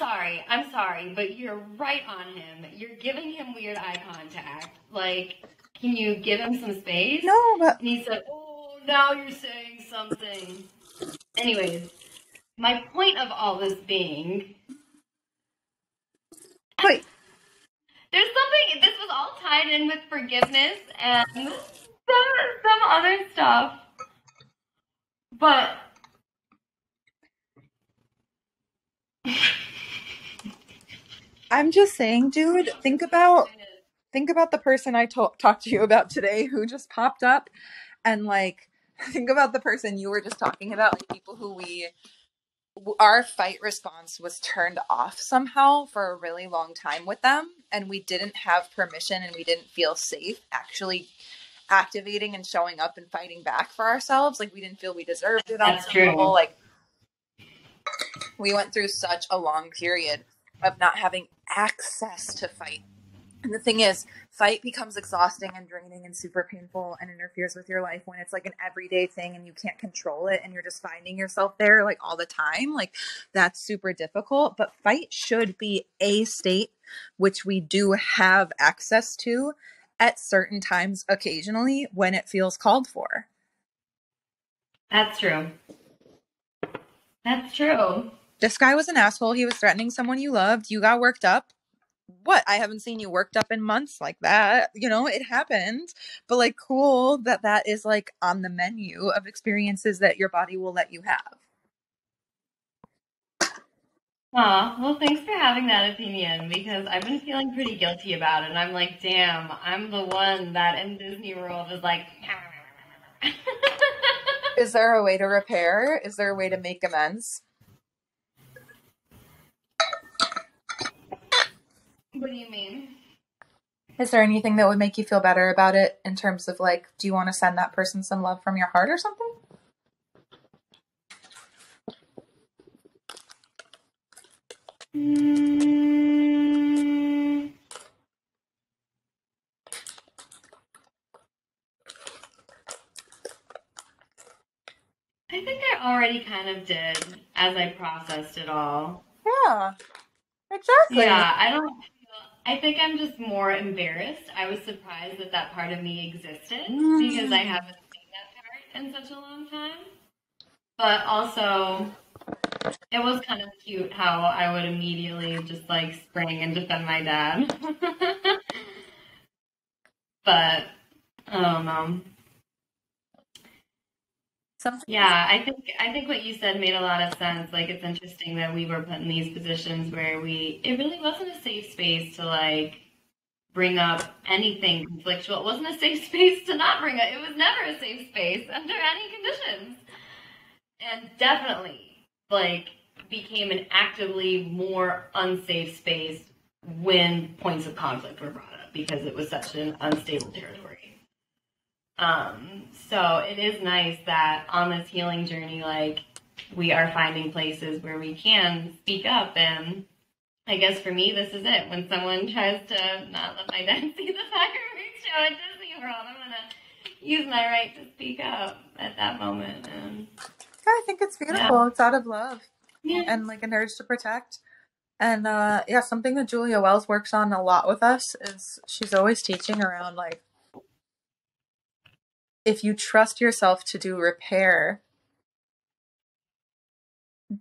[SPEAKER 4] sorry, but you're right on him. You're giving him weird eye contact. Like, can you give him some space?
[SPEAKER 3] No, but...
[SPEAKER 4] And he said, oh, now you're saying something. Anyways, my point of all this being...
[SPEAKER 3] Wait.
[SPEAKER 4] There's something, this was all tied in with forgiveness and some other stuff. But...
[SPEAKER 3] I'm just saying, dude, think about the person I talked to you about today who just popped up, and like, think about the person you were just talking about, like people who we our fight response was turned off somehow for a really long time with them, and we didn't have permission and we didn't feel safe actually activating and showing up and fighting back for ourselves. Like we didn't feel we deserved it on
[SPEAKER 4] That's
[SPEAKER 3] some level.
[SPEAKER 4] true.
[SPEAKER 3] Like we went through such a long period of not having access to fight. And the thing is, fight becomes exhausting and draining and super painful and interferes with your life when it's like an everyday thing and you can't control it and you're just finding yourself there like all the time. Like that's super difficult. But fight should be a state which we do have access to at certain times occasionally when it feels called for.
[SPEAKER 4] That's true. That's true.
[SPEAKER 3] This guy was an asshole. He was threatening someone you loved. You got worked up. What? I haven't seen you worked up in months like that. You know, it happened. But like, cool that that is like on the menu of experiences that your body will let you have.
[SPEAKER 4] Aw, well, thanks for having that opinion because I've been feeling pretty guilty about it. And I'm like, damn, I'm the one that in Disney World is like.
[SPEAKER 3] Is there a way to repair? Is there a way to make amends?
[SPEAKER 4] What do you mean?
[SPEAKER 3] Is there anything that would make you feel better about it in terms of like, do you want to send that person some love from your heart or something?
[SPEAKER 4] I think I already kind of did as I processed it all.
[SPEAKER 3] Yeah, exactly.
[SPEAKER 4] Yeah, I think I'm just more embarrassed. I was surprised that that part of me existed because I haven't seen that part in such a long time. But also, it was kind of cute how I would immediately just like spring and defend my dad. But I don't know. Yeah, I think what you said made a lot of sense. Like, it's interesting that we were put in these positions where it really wasn't a safe space to like bring up anything conflictual. It wasn't a safe space to not bring it. It was never a safe space under any conditions. And definitely like became an actively more unsafe space when points of conflict were brought up because it was such an unstable territory. So it is nice that on this healing journey, like we are finding places where we can speak up. And I guess for me, this is it. When someone tries to not let my dad see the fireworks show at Disney World, I'm going to use my right to speak up at that moment. And
[SPEAKER 3] I think it's beautiful. Yeah. It's out of love and like an urge to protect. And yeah, something that Julia Wells works on a lot with us is she's always teaching around like, if you trust yourself to do repair,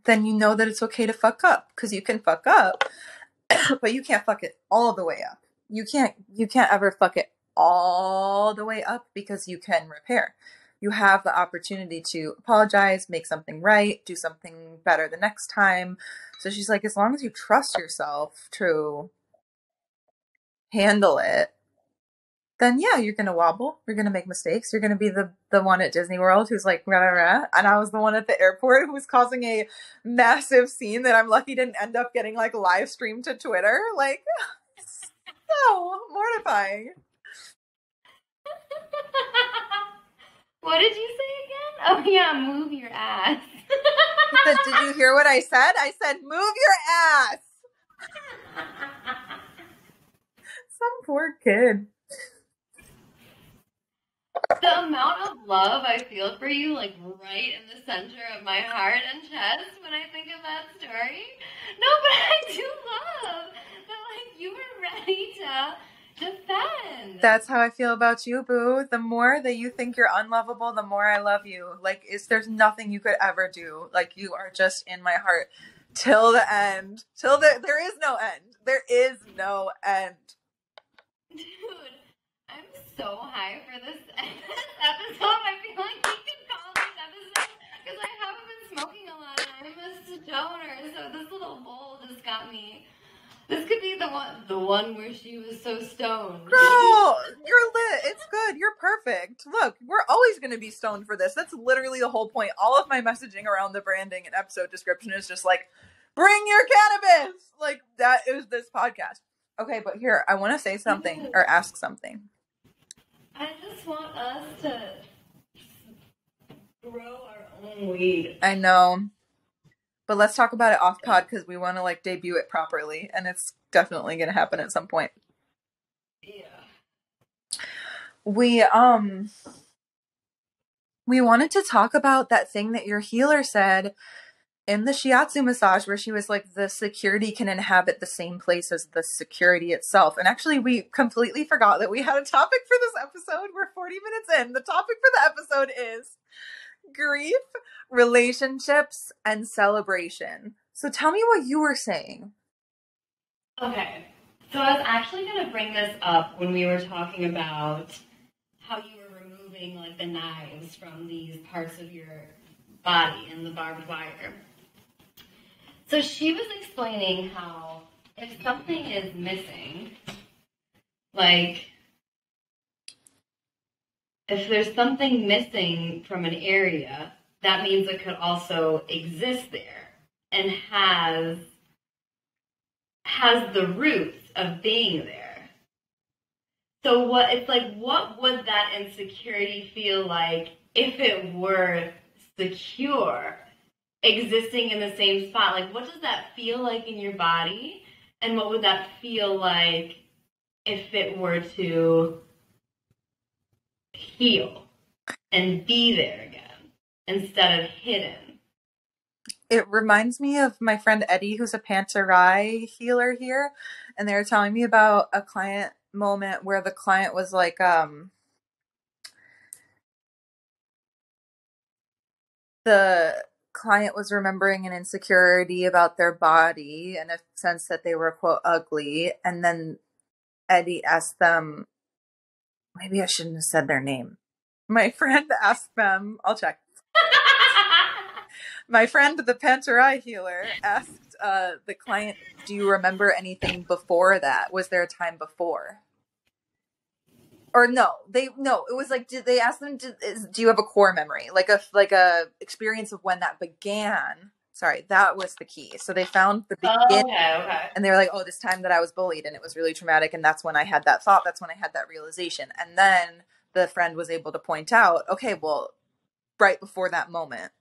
[SPEAKER 3] then you know that it's okay to fuck up because you can fuck up, but you can't fuck it all the way up. You can't ever fuck it all the way up because you can repair. You have the opportunity to apologize, make something right, do something better the next time. So she's like, as long as you trust yourself to handle it, then yeah, you're going to wobble. You're going to make mistakes. You're going to be the one at Disney World who's like, rah, rah, rah. And I was the one at the airport who was causing a massive scene that I'm lucky didn't end up getting like live streamed to Twitter. Like, so mortifying.
[SPEAKER 4] What did you say again? Oh yeah, move your ass.
[SPEAKER 3] Did you hear what I said? I said, move your ass. Some poor kid.
[SPEAKER 4] The amount of love I feel for you, like right in the center of my heart and chest when I think of that story. No, but I do love that, like, you were ready to defend.
[SPEAKER 3] That's how I feel about you, boo. The more that you think you're unlovable, the more I love you. Like, there's nothing you could ever do. Like, you are just in my heart till the end. There is no end. There is no end.
[SPEAKER 4] Dude. I'm so high for this episode. I feel like we can call this episode because I haven't been smoking a lot and I'm a stoner. So this little bowl just got me. This could be the one where she was so stoned.
[SPEAKER 3] Girl, you're lit. It's good. You're perfect. perfect. Look, we're always going to be stoned for this. That's literally the whole point. All of my messaging around the branding and episode description is just like, bring your cannabis. Like, that is this podcast. Okay, but here, I want to say something or ask something.
[SPEAKER 4] I just want us to grow our own weed.
[SPEAKER 3] I know. But let's talk about it off pod because we want to like debut it properly, and it's definitely going to happen at some point.
[SPEAKER 4] Yeah.
[SPEAKER 3] We wanted to talk about that thing that your healer said in the shiatsu massage where she was like, the security can inhabit the same place as the security itself. And actually, we completely forgot that we had a topic for this episode. We're 40 minutes in. The topic for the episode is grief, relationships, and celebration. So tell me what you were saying.
[SPEAKER 4] Okay. So I was actually going to bring this up when we were talking about how you were removing like the knives from these parts of your body and the barbed wire. So she was explaining how if something is missing, like if there's something missing from an area, that means it could also exist there and has the roots of being there. So what would that insecurity feel like if it were secure, existing in the same spot? Like, what does that feel like in your body? And what would that feel like if it were to heal and be there again instead of hidden?
[SPEAKER 3] It reminds me of my friend Eddie, who's a Pantarai healer here. And they were telling me about a client moment where the client was like, the client was remembering an insecurity about their body and a sense that they were, quote, ugly. And then Eddie asked them, maybe I shouldn't have said their name. My friend asked them, I'll check. My friend, the Pantarai healer, asked the client, do you remember anything before that? Was there a time before? Or no, it was like, did they ask them, do you have a core memory? Like a experience of when that began. Sorry, that was the key. So they found the beginning,
[SPEAKER 4] okay.
[SPEAKER 3] And they were like, oh, this time that I was bullied and it was really traumatic. And that's when I had that thought. That's when I had that realization. And then the friend was able to point out, okay, well, right before that moment,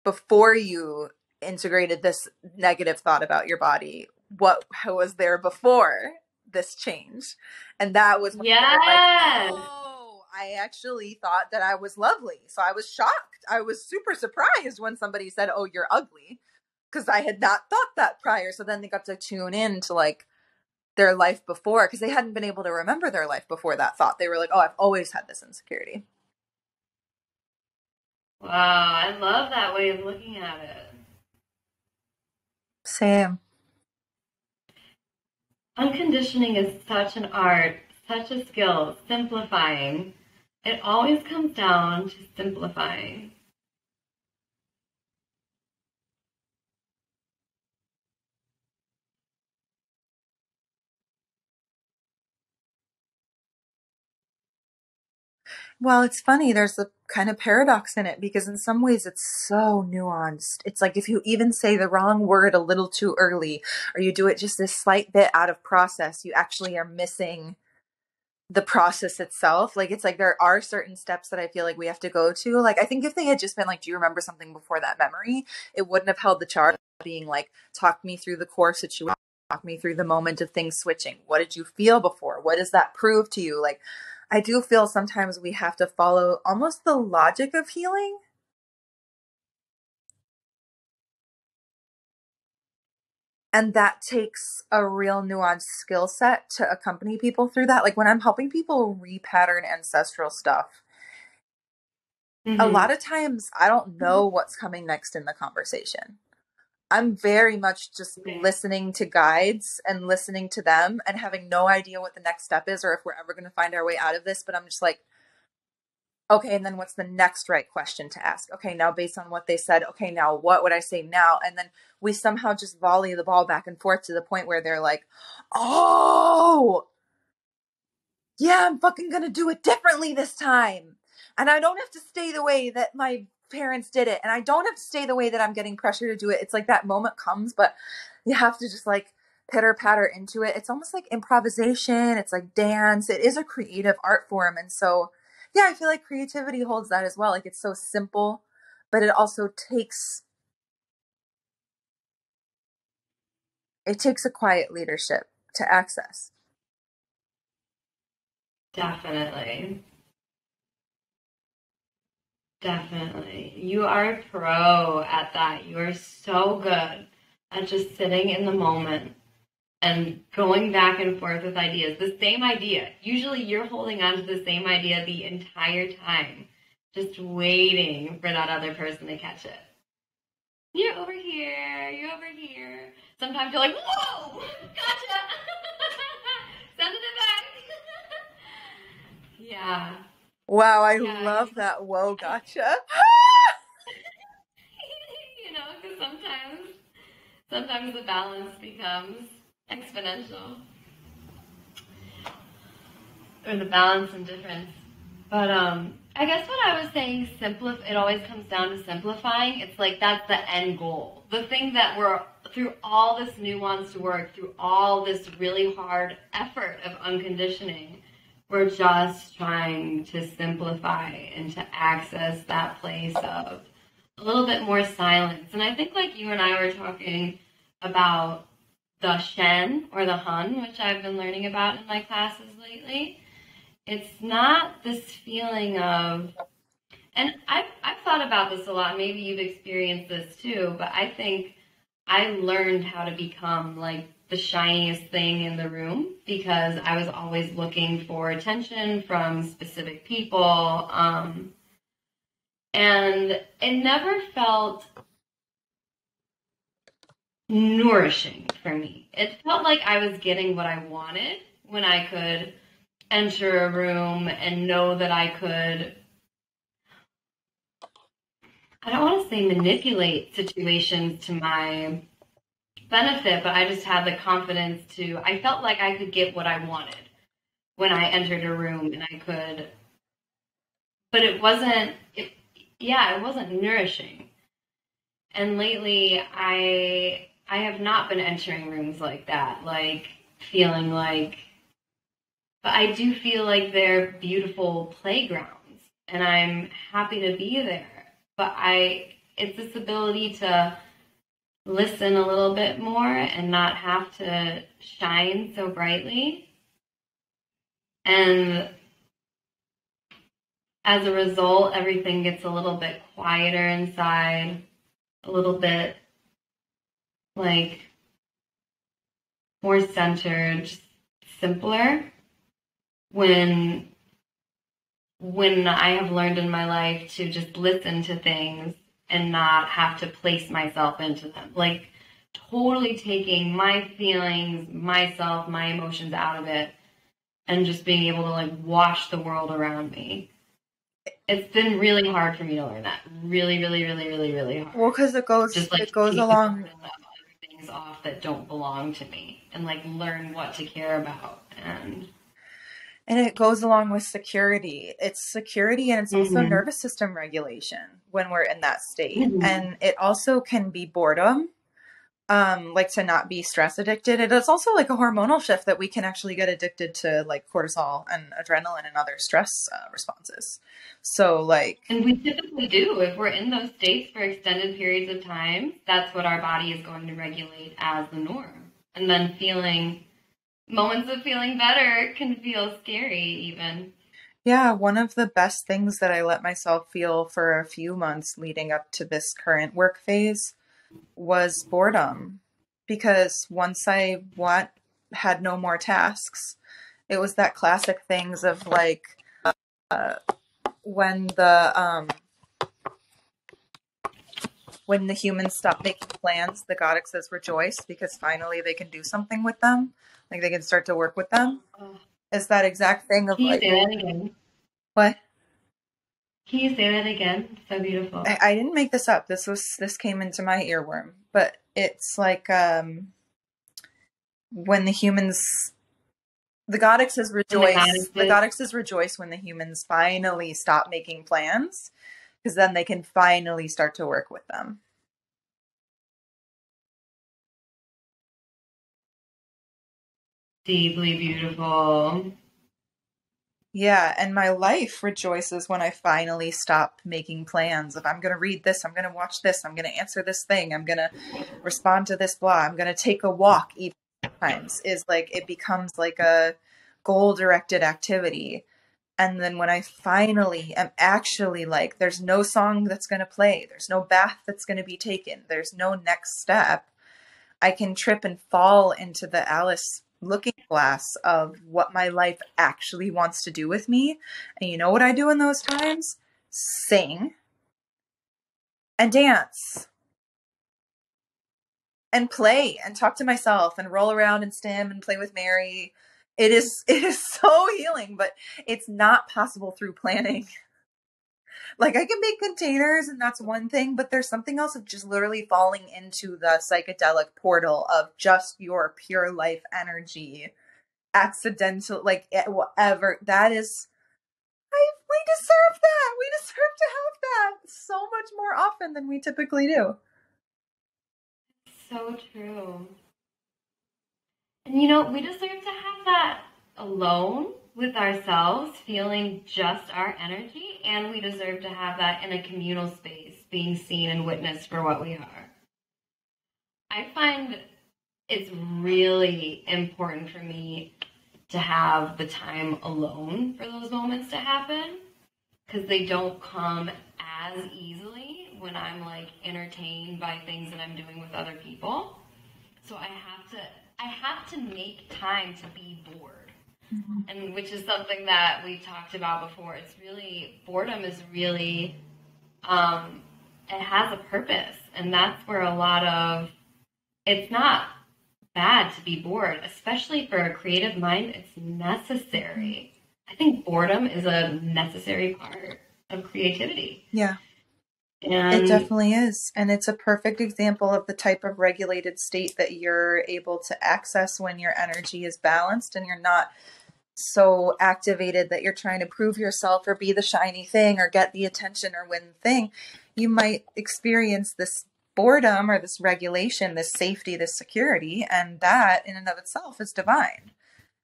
[SPEAKER 3] before you integrated this negative thought about your body, what was there before this change? And that was when
[SPEAKER 4] yes.
[SPEAKER 3] I was like, oh, I actually thought that I was lovely. So I was shocked. I was super surprised when somebody said, oh, you're ugly, because I had not thought that prior. So then they got to tune in to like their life before, because they hadn't been able to remember their life before that thought. They were like, oh, I've always had this insecurity.
[SPEAKER 4] Wow, I love that way of looking at it.
[SPEAKER 3] Same.
[SPEAKER 4] Unconditioning is such an art, such a skill, simplifying. It always comes down to simplifying.
[SPEAKER 3] Well, it's funny. There's a kind of paradox in it because in some ways it's so nuanced. It's like if you even say the wrong word a little too early or you do it just a slight bit out of process, you actually are missing the process itself. Like, it's like there are certain steps that I feel like we have to go to. Like, I think if they had just been like, do you remember something before that memory? It wouldn't have held the charge of being like, talk me through the core situation. Talk me through the moment of things switching. What did you feel before? What does that prove to you? Like, I do feel sometimes we have to follow almost the logic of healing. And that takes a real nuanced skill set to accompany people through that. Like when I'm helping people repattern ancestral stuff, a lot of times I don't know what's coming next in the conversation. I'm very much just listening to guides and listening to them and having no idea what the next step is or if we're ever going to find our way out of this. But I'm just like, okay, and then what's the next right question to ask? Okay, now based on what they said, okay, now what would I say now? And then we somehow just volley the ball back and forth to the point where they're like, oh, yeah, I'm fucking gonna do it differently this time. And I don't have to stay the way that my parents did it. And I don't have to stay the way that I'm getting pressure to do it. It's like that moment comes, but you have to just like pitter patter into it. It's almost like improvisation. It's like dance. It is a creative art form. And so, yeah, I feel like creativity holds that as well. Like it's so simple, but it also takes a quiet leadership to access.
[SPEAKER 4] Definitely. Definitely. You are a pro at that. You are so good at just sitting in the moment and going back and forth with ideas. The same idea. Usually you're holding on to the same idea the entire time, just waiting for that other person to catch it. You're over here. You're over here. Sometimes you're like, whoa, gotcha. Send it back. Yeah.
[SPEAKER 3] Wow, I love that. Whoa, gotcha.
[SPEAKER 4] You know, because sometimes the balance becomes exponential. Or the balance and difference. But I guess what I was saying, it always comes down to simplifying. It's like that's the end goal. The thing that we're, through all this nuanced work, through all this really hard effort of unconditioning, we're just trying to simplify and to access that place of a little bit more silence. And I think like you and I were talking about the Shen or the Hun, which I've been learning about in my classes lately. It's not this feeling of, and I've thought about this a lot, maybe you've experienced this too, but I think I learned how to become like the shiniest thing in the room because I was always looking for attention from specific people. And it never felt nourishing for me. It felt like I was getting what I wanted when I could enter a room and know that I could, I don't want to say manipulate situations to my benefit, but I just had the confidence I felt like I could get what I wanted when I entered a room and I could, but it wasn't nourishing. And lately I have not been entering rooms like that, like feeling like, but I do feel like they're beautiful playgrounds and I'm happy to be there. But it's this ability to listen a little bit more and not have to shine so brightly. And as a result, everything gets a little bit quieter inside, a little bit like more centered, just simpler. When I have learned in my life to just listen to things and not have to place myself into them. Like totally taking my feelings, myself, my emotions out of it and just being able to like watch the world around me. It's been really hard for me to learn that. Really, really, really, really, really hard.
[SPEAKER 3] Well, because it goes along
[SPEAKER 4] things off that don't belong to me and like learn what to care about
[SPEAKER 3] and it goes along with security. It's security and it's also nervous system regulation when we're in that state. And it also can be boredom, like to not be stress addicted. It is also like a hormonal shift that we can actually get addicted to like cortisol and adrenaline and other stress responses. So like,
[SPEAKER 4] and we typically do, if we're in those states for extended periods of time, that's what our body is going to regulate as the norm. And then moments of feeling better can feel scary even.
[SPEAKER 3] Yeah, one of the best things that I let myself feel for a few months leading up to this current work phase was boredom. Because once I had no more tasks, it was that classic things of like when the humans stop making plans, the goddess says rejoice because finally they can do something with them. Like they can start to work with them. Is that exact thing of like...
[SPEAKER 4] Can you say that again?
[SPEAKER 3] What?
[SPEAKER 4] Can you say that again? So beautiful.
[SPEAKER 3] I didn't make this up. This came into my earworm. But it's like when the humans The goddesses
[SPEAKER 4] And the
[SPEAKER 3] rejoice. The
[SPEAKER 4] goddesses,
[SPEAKER 3] goddesses rejoice when the humans finally stop making plans, because then they can finally start to work with them.
[SPEAKER 4] deeply beautiful.
[SPEAKER 3] Yeah, and my life rejoices when I finally stop making plans. If I'm going to read this, I'm going to watch this, I'm going to answer this thing, I'm going to respond to this blah, I'm going to take a walk even times, is like it becomes like a goal-directed activity. And then when I finally am actually like, there's no song that's going to play, there's no bath that's going to be taken, there's no next step, I can trip and fall into the Alice looking glass of what my life actually wants to do with me. And you know what I do in those times? Sing and dance and play and talk to myself and roll around and stim and play with Mary. It is so healing, but it's not possible through planning. Like I can make containers and that's one thing, but there's something else of just literally falling into the psychedelic portal of just your pure life energy, accidental, like whatever. That is, we deserve that. We deserve to have that so much more often than we typically do.
[SPEAKER 4] So true. And you know, we deserve to have that alone with ourselves, feeling just our energy, and we deserve to have that in a communal space, being seen and witnessed for what we are. I find it's really important for me to have the time alone for those moments to happen, because they don't come as easily when I'm like entertained by things that I'm doing with other people. So I have to make time to be bored. Mm-hmm. And which is something that we've talked about before. It's really, boredom is really, it has a purpose. And that's where a lot of, it's not bad to be bored, especially for a creative mind. It's necessary. I think boredom is a necessary part of creativity.
[SPEAKER 3] Yeah.
[SPEAKER 4] And
[SPEAKER 3] it definitely is. And it's a perfect example of the type of regulated state that you're able to access when your energy is balanced and you're not so activated that you're trying to prove yourself or be the shiny thing or get the attention or win the thing. You might experience this boredom or this regulation, this safety, this security, and that in and of itself is divine.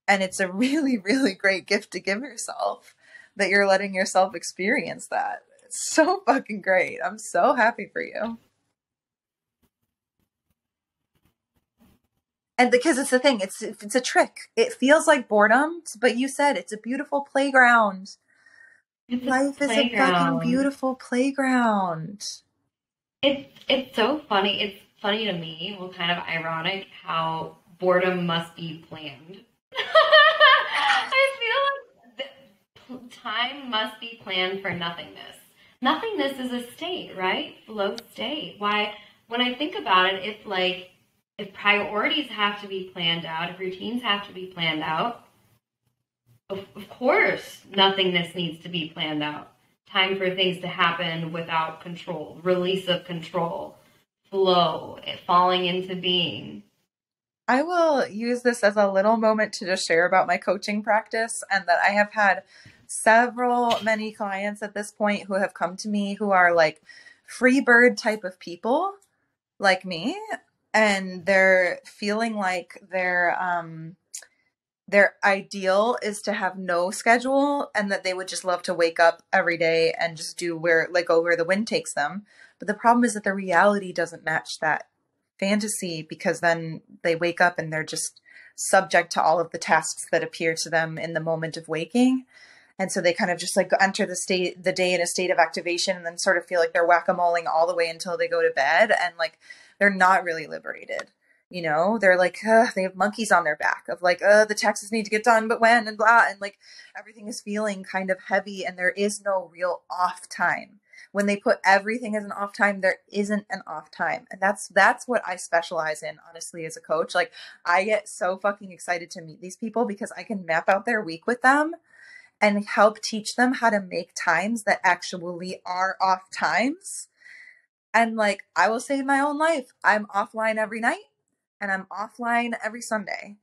[SPEAKER 3] And it's a really, really great gift to give yourself, that you're letting yourself experience that. It's so fucking great. I'm so happy for you. And because it's the thing, it's a trick. It feels like boredom, but you said it's a beautiful playground. Life is a fucking beautiful playground.
[SPEAKER 4] It's so funny. It's funny to me, well, kind of ironic, how boredom must be planned. I feel like time must be planned for nothingness. Nothingness is a state, right? Flow state. Why, when I think about it, if priorities have to be planned out, if routines have to be planned out, of course, nothingness needs to be planned out. Time for things to happen without control, release of control, flow, falling into being.
[SPEAKER 3] I will use this as a little moment to just share about my coaching practice, and that I have had many clients at this point who have come to me who are like free bird type of people like me. And they're feeling like their ideal is to have no schedule, and that they would just love to wake up every day and just go where the wind takes them. But the problem is that the reality doesn't match that fantasy, because then they wake up and they're just subject to all of the tasks that appear to them in the moment of waking. And so they kind of just like enter the day in a state of activation, and then sort of feel like they're whack-a-moling all the way until they go to bed. And like, they're not really liberated. You know, they're like, they have monkeys on their back of like, the taxes need to get done, but when, and blah. And like, everything is feeling kind of heavy, and there is no real off time. When they put everything as an off time, there isn't an off time. And that's what I specialize in, honestly, as a coach. Like, I get so fucking excited to meet these people, because I can map out their week with them and help teach them how to make times that actually are off times. And like, I will save my own life. I'm offline every night, and I'm offline every Sunday.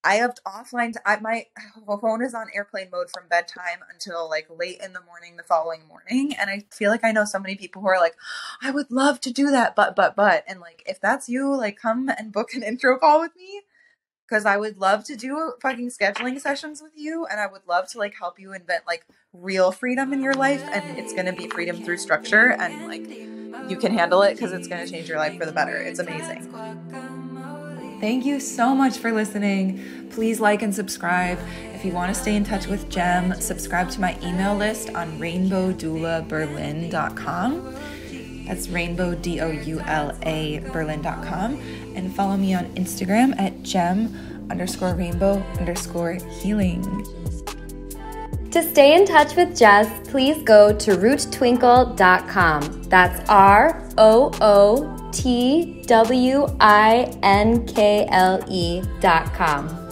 [SPEAKER 3] I have offline. My phone is on airplane mode from bedtime until like late in the morning the following morning, and I feel like I know so many people who are like, I would love to do that, but, and like if that's you, like come and book an intro call with me, because I would love to do fucking scheduling sessions with you, and I would love to like help you invent like real freedom in your life, and it's gonna be freedom through structure, and like you can handle it because it's gonna change your life for the better. It's amazing.
[SPEAKER 2] Thank you so much for listening. Please like and subscribe. If you want to stay in touch with Jem, subscribe to my email list on rainbowdoulaberlin.com. That's rainbow, DOULA, Berlin.com. And follow me on Instagram at gem_rainbow_healing.
[SPEAKER 1] To stay in touch with Jess, please go to roottwinkle.com. That's ROOTWINKLE.com.